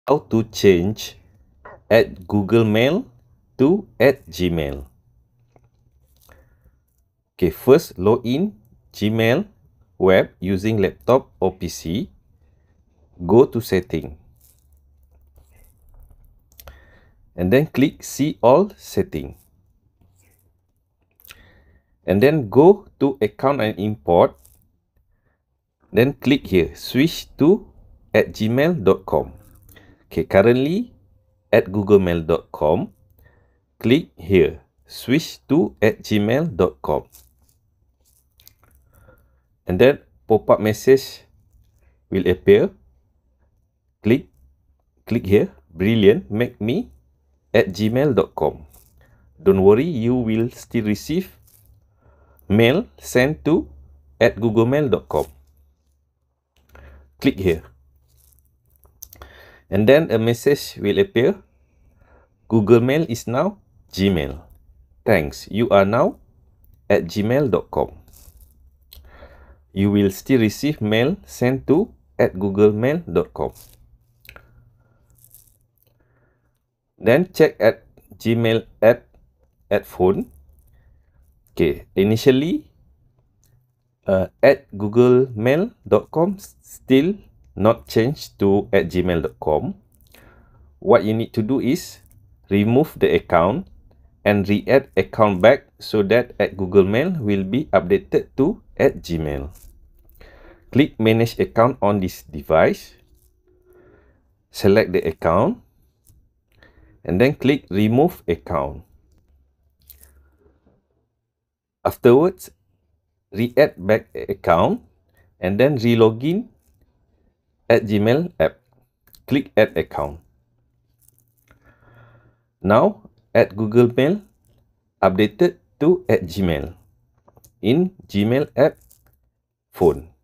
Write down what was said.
How to change at Google Mail to at Gmail. Okay, first log in Gmail web using laptop or PC. Go to setting. And then click see all setting. And then go to account and import. Then click here, switch to at gmail.com. Okay, currently at googlemail.com. Click here, switch to at gmail.com. And then pop-up message will appear. Click here, brilliant, make me at gmail.com. Don't worry, you will still receive mail sent to at googlemail.com. Click here. And then a message will appear. Google Mail is now Gmail. Thanks, you are now at gmail.com. You will still receive mail sent to at googlemail.com. Then check at Gmail app at phone. Okay, initially at googlemail.com still not changed to at gmail.com. What you need to do is remove the account and re-add account back so that at Google Mail will be updated to at Gmail. Click manage account on this device. Select the account and then click remove account. Afterwards, re-add back account and then re-login at Gmail app. Click add account. Now, at Google Mail updated to at Gmail in Gmail app phone.